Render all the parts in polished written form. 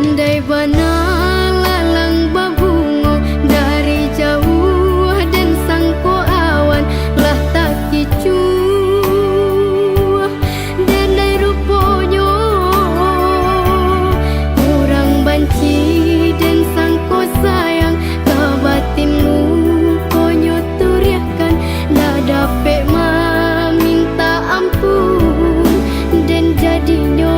Andai bana lalang babungo dari jauh dan sangko awan lah tak kicu dan dari ruponyo orang banci dan sangko sayang ke batinmu konyo turiakan dah dapet minta ampun dan jadinya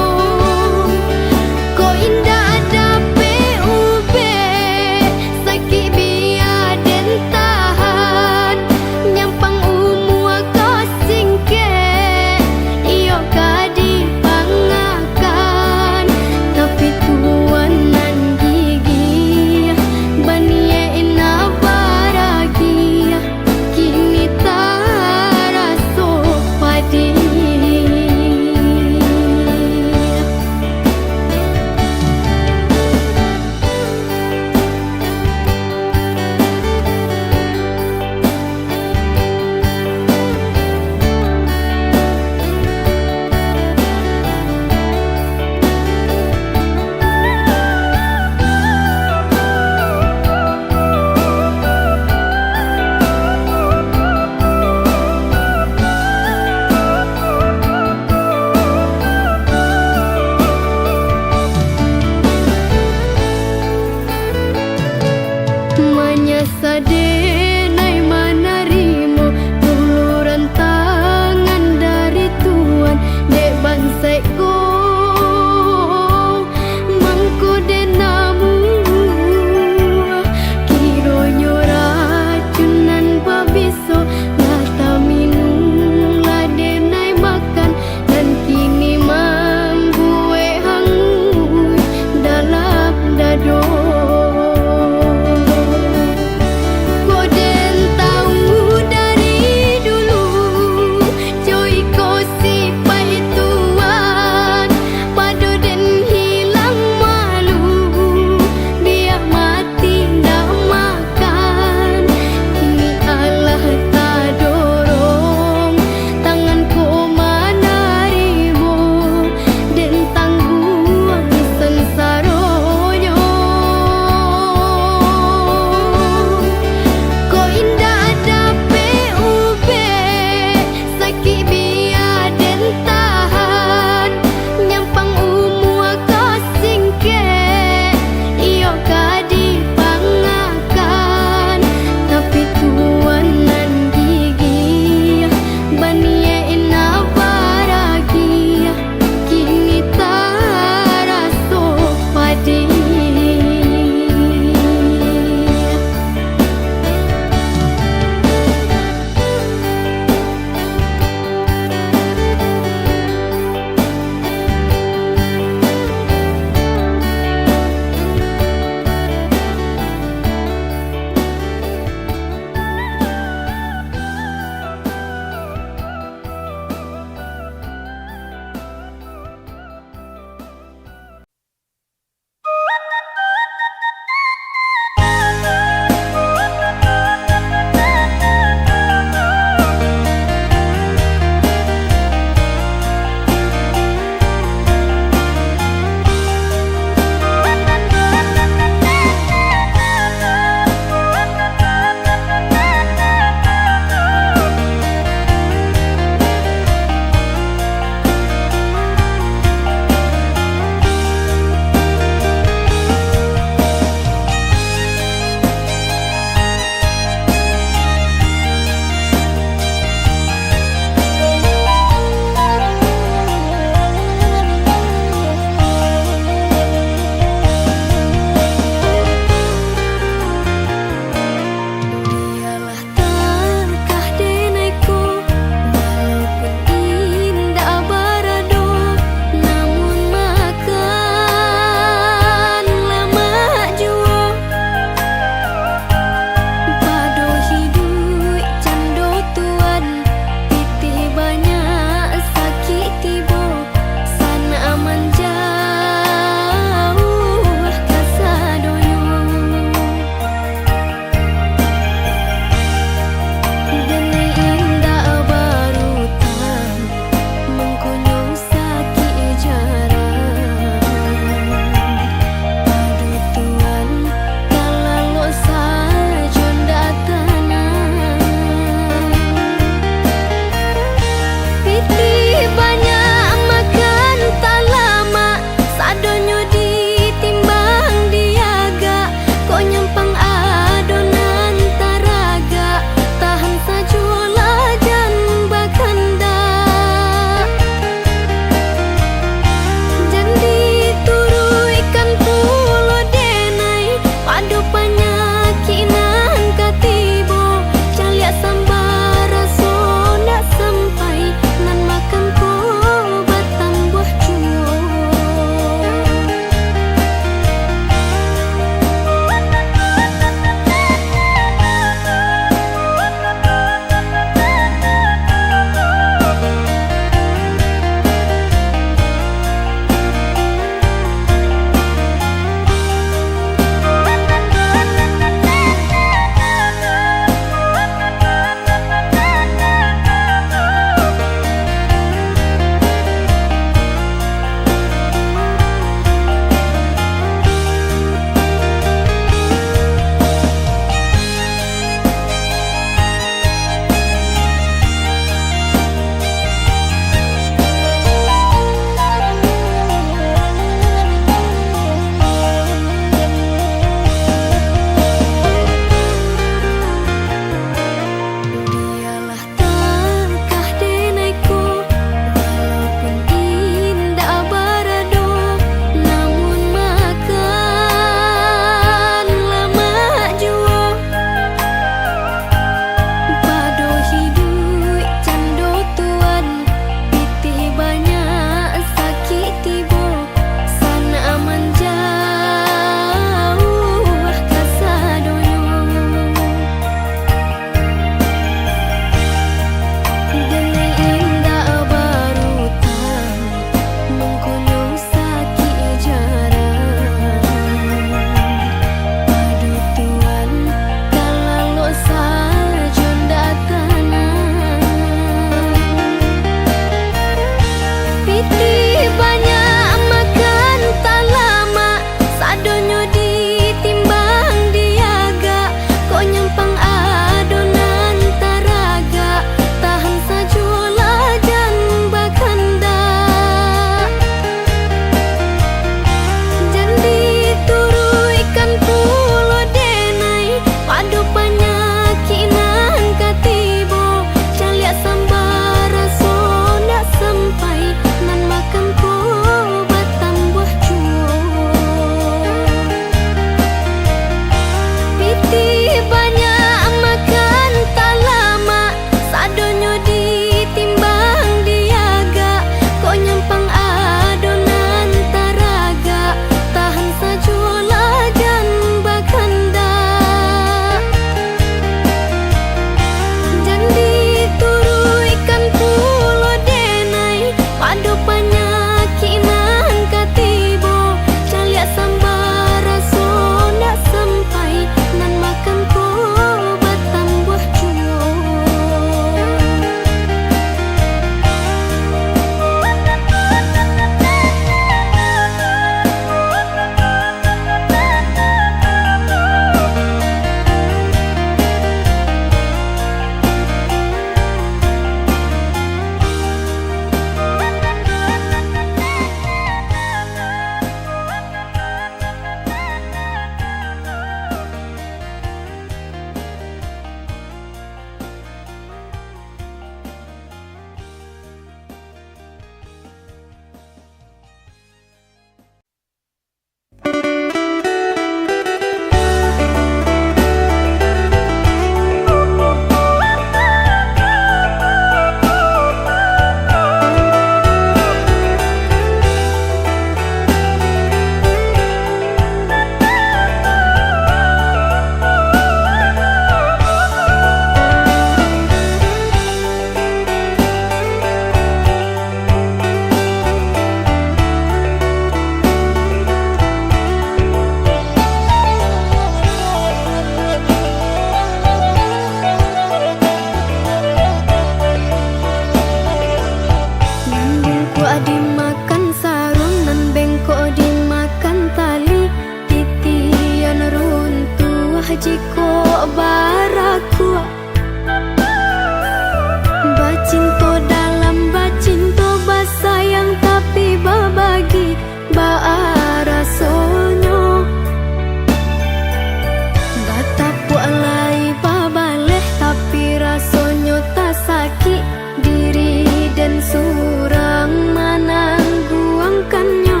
tak sakit diri dan surang menangguangkannya.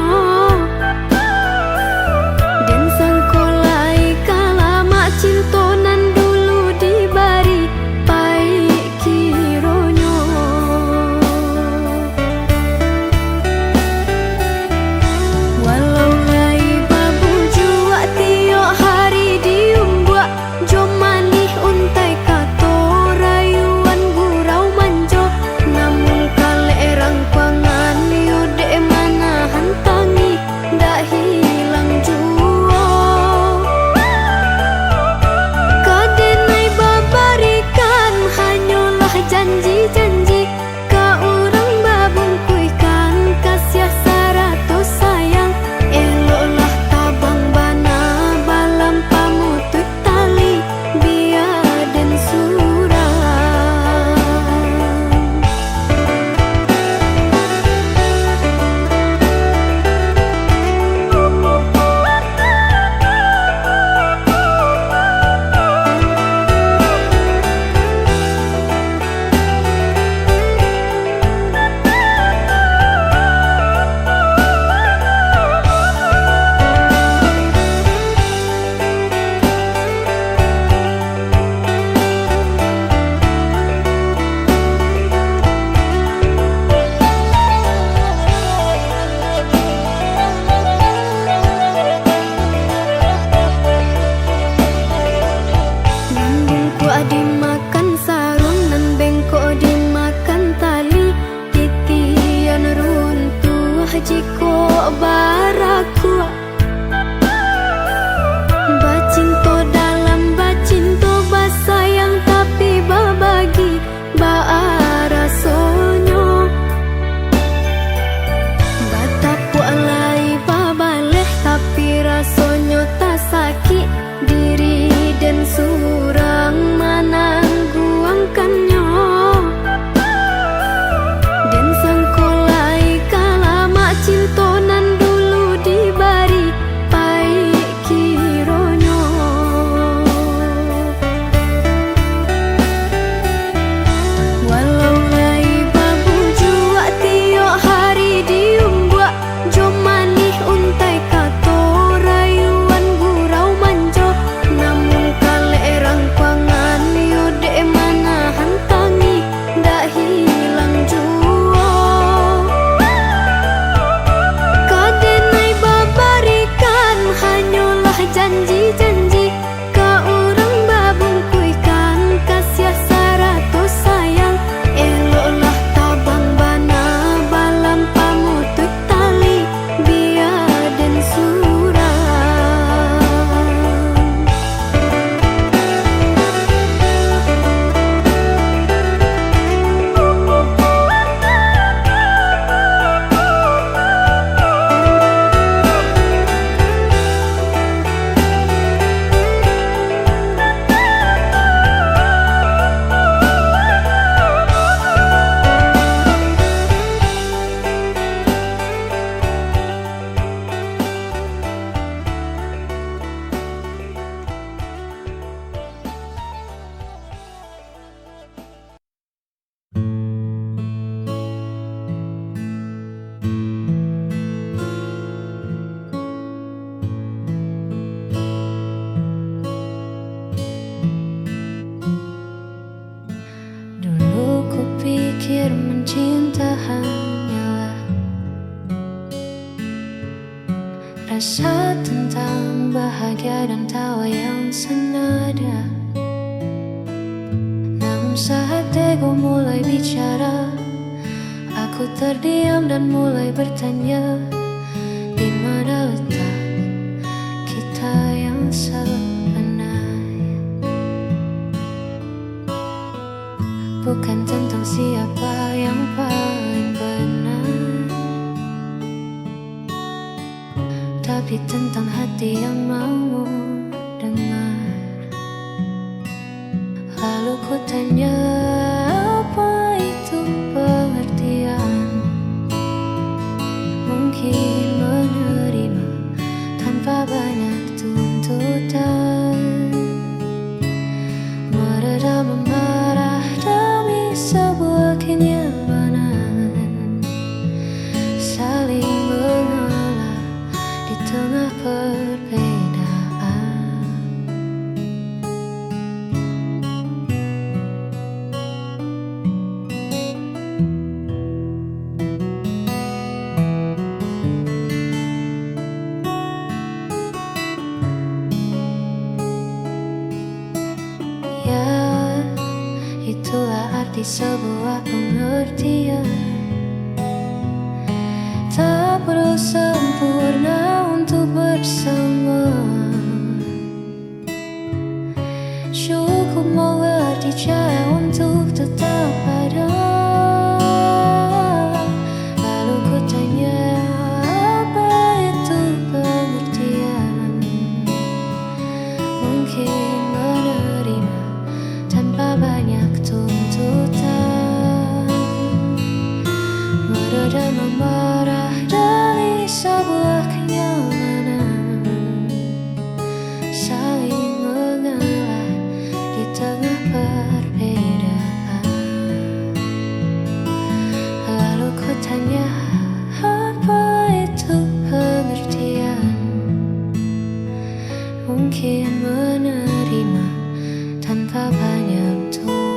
Dan sangkolai kala mak cintonan dulu dibari pai kironyo. Walau lai babu jua tiok hari diumbuak jom manih untai kato rayuan gurau manjo. Namun kale erang pangan yode mana hantangi dak hilang jua. Kadenai babarikan hanyalah janji-janji ka urang babung kuikan kasih saratus sayang. Eloklah tabang bana balam pamutut tali biar dan surang. Bungku dimakan sarung nan bengkok dimakan tali. Titian runtuh jiko baraku. Bacinto dalam bacinto basayang tapi babagi baara sonyo. Batapu alai babaleh tapi rasonyo tak sakit diri dan surang menangguangkannya. Dan sangkolai kala mak cintonan dulu dibari pai kironyo. Walau lai babu jua tiok hari diumbuak jom manih untai kato rayuan gurau manjo. Namun kale erang pangan yode mana hantangi dak hilang jua. Kadenai babarikan hanyalah janji-janji ka urang babung kuikan kasih saratus sayang. Eloklah tabang bana balam pamutut tali biar dan surang. Dulu ku pikir mencinta hanyalah rasa tentang bahagia dan tawa yang senada. Namun saat ego mulai bicara, aku terdiam dan mulai bertanya, di mana letak kita yang sebenarnya. Bukan tentang siapa yang paling benar, tapi tentang hati yang mau dengar. Lalu ku tanya, apa itu pengertian? Mungkin menerima tanpa banyak tuntutan, meredam amarah demi arti sebuah pengertian. Tak perlu sempurna untuk bersama, cukup mengerti cara untuk tetap ada. Lalu ku tanya, apa itu pengertian? Mungkin menerima tanpa banyak tuntutan, meredam amarah dari sebuah kenyamanan, saling mengalah di tengah perbedaan. Lalu ku tanya, apa itu pengertian? Mungkin menerima tanpa banyak tuntutan.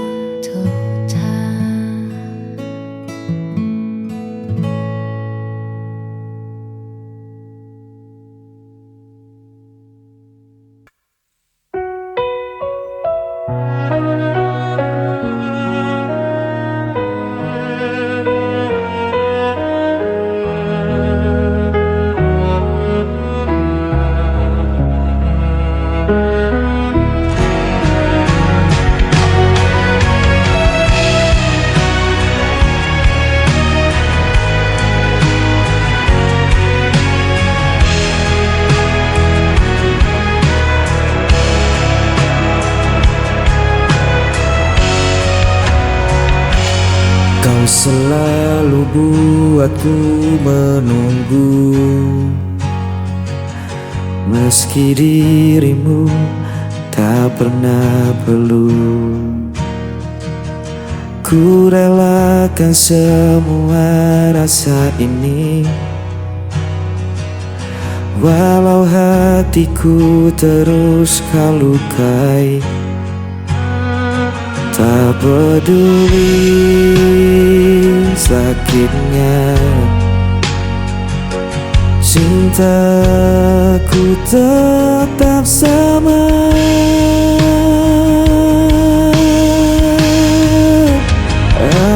Kau selalu buatku menunggu, meski dirimu tak pernah perlu. Ku relakan semua rasa ini, walau hatiku terus kau lukai. Tak peduli sakitnya, cintaku tetap sama.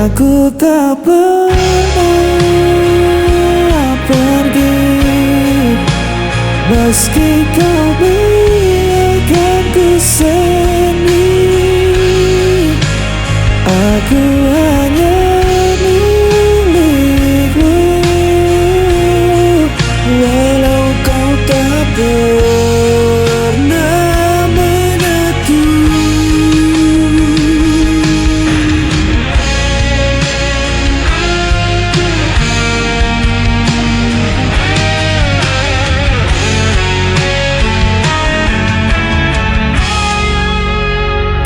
Aku tak pernah pergi, meski kau biarkan ku sendiri. Aku hanya milikmu, walau kau tak pernah menentu.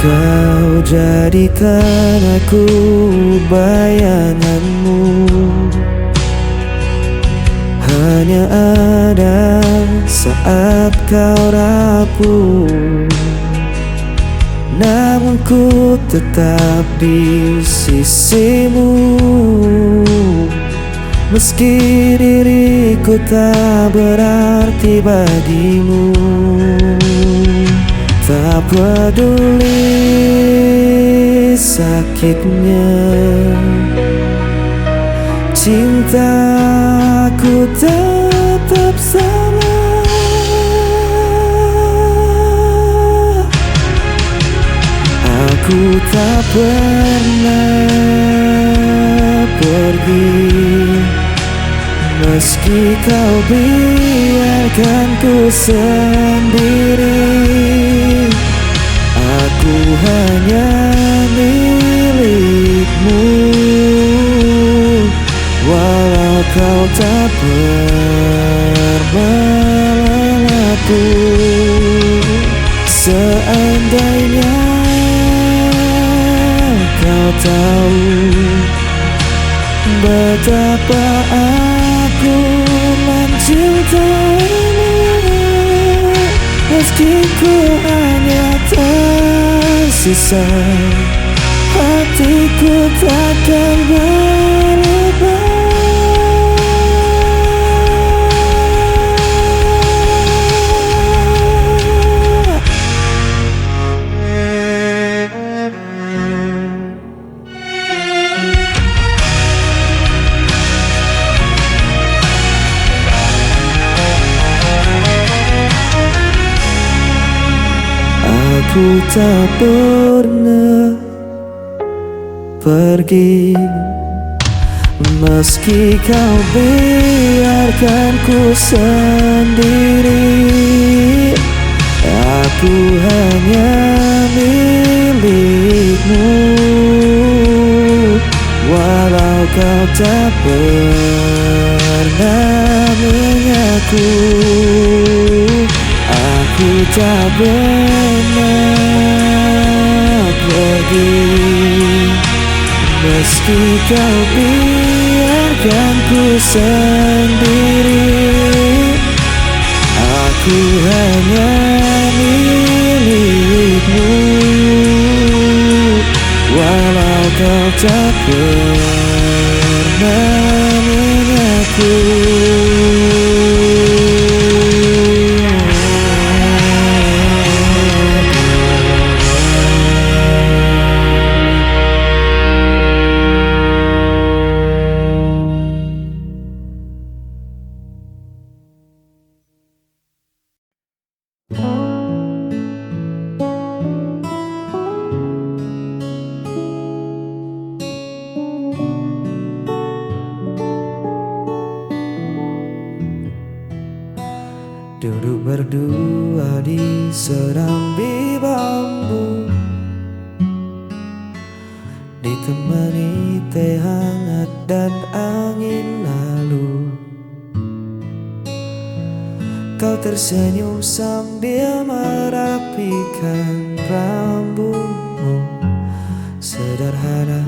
Kau jadikan aku bayanganmu, hanya ada saat kau rapuh. Namun ku tetap di sisimu, meski diriku tak berarti bagimu. Tak peduli sakitnya, cintaku tetap sama. Aku tak pernah pergi, meski kau biarkan ku sendiri. Aku hanya milikmu, walau kau tak pernah aku. Seandainya kau tahu betapa aku mencintaimu, meski ku hanya tersisa, hatiku takkan berubah. aku tak pernah pergi. Meski kau biarkan ku sendiri, aku hanya milikmu. Walau kau tak pernah mengaku, aku tak pernah pergi. Meski kau biarkan ku sendiri, aku hanya milikmu. Walau kau tak pernah mengaku. Duduk berdua di serambi bambu, ditemani teh hangat dan angin lalu. Kau tersenyum sambil merapikan rambutmu, sederhana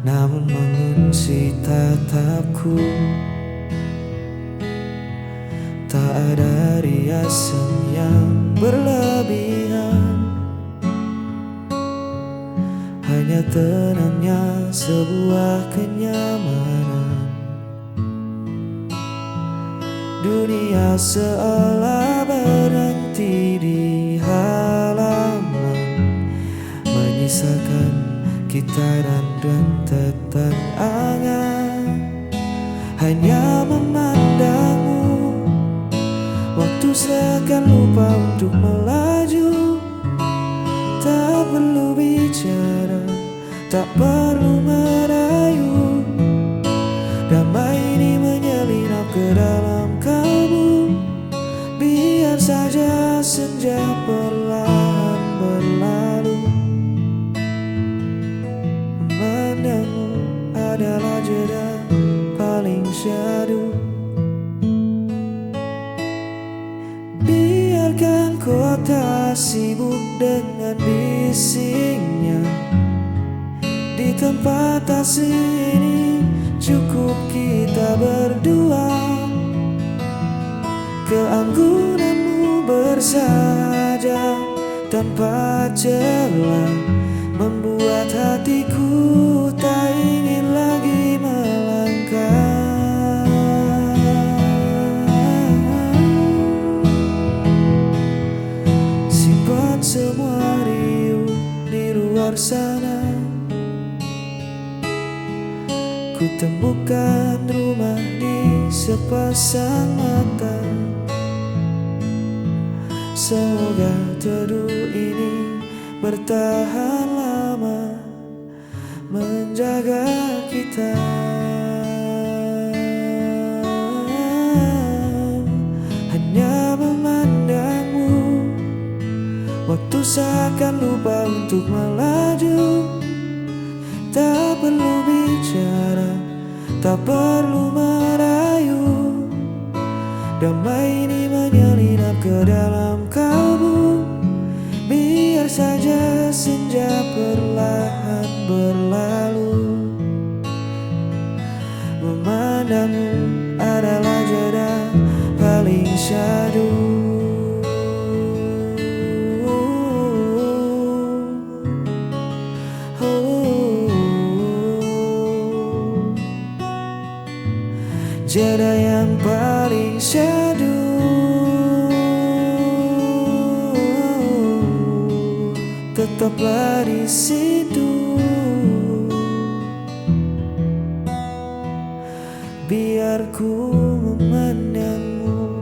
namun mengunci tatapku. Tak ada riasan yang berlebihan, hanya tenangnya sebuah kenyamanan. Dunia seolah berhenti di halaman, menyisakan kita dan rentetan angan. Hanya memandangmu, waktu seakan lupa untuk melaju. Tak perlu bicara, tak perlu merayu. Damai ini menyelinap ke dalam kalbu. Biar saja senja perlahan berlalu. Memandangmu adalah jeda paling syahdu. Biarkan kota sibuk dengan bisingnya. Di tempat asing ini cukup kita berdua. Keanggunanmu bersahaja tanpa celah, membuat hatiku tak ingin lagi melangkah. Simpan semua riuh di luar sana. Ku temukan rumah di sepasang mata. Semoga teduh ini bertahan lama, menjaga kita. Hanya memandangmu, waktu seakan lupa untuk melaju. Tak perlu bicara, tak perlu merayu. Damai ini menyelinap ke dalam kalbu. Biar saja senja perlahan berlalu. Memandangmu adalah jeda paling syahdu. Jeda yang paling syahdu. Tetaplah di situ. Biar ku memandangmu.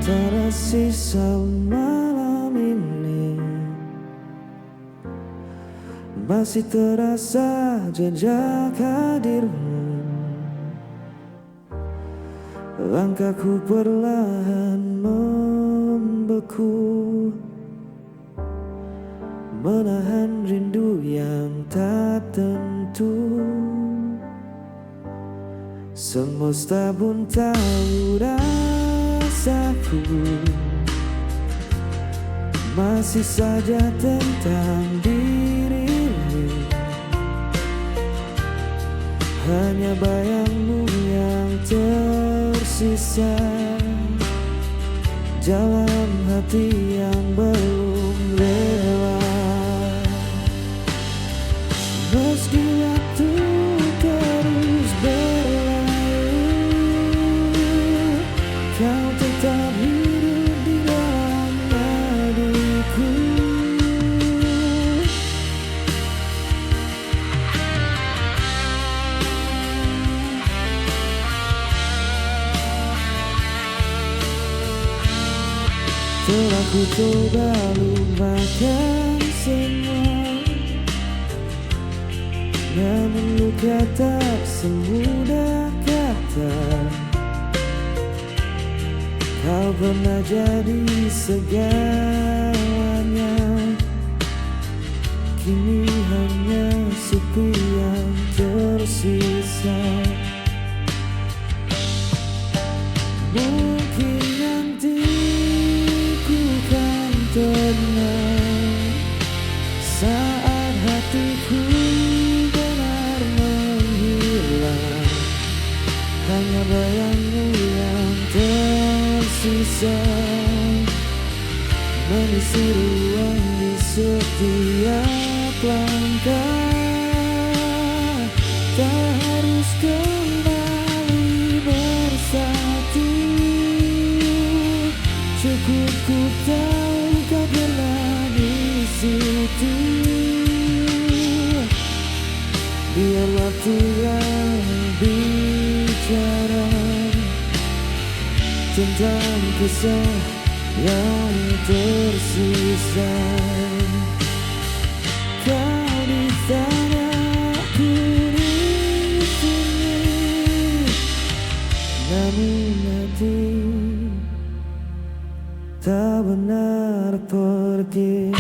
tersisa malam ini. Masih terasa jejak hadirmu. Langkahku perlahan membeku, menahan rindu yang tak tentu. Semesta pun tahu rasaku, masih saja tentang dirimu. Hanya bayangmu yang tersisa, jalan hati yang belum lewat. Meski waktu terus berlalu, kau tetap hidup di dalam nadiku. Telah ku coba lupakan semua, namun luka tak semudah kata. Kau pernah jadi segalanya, kini hanya sepi yang tersisa. Mungkin nanti ku kan tenang saat hatiku benar menghilang. Hanya bayangmu yang tersisa, mengisi ruang di setiap langkah. Tak harus kembali bersatu, cukup ku tahu kau pernah di situ. Biar waktu yang bicara tentang kisah yang tersisa. Kau di sana, aku di sini, namun hati tak benar pergi.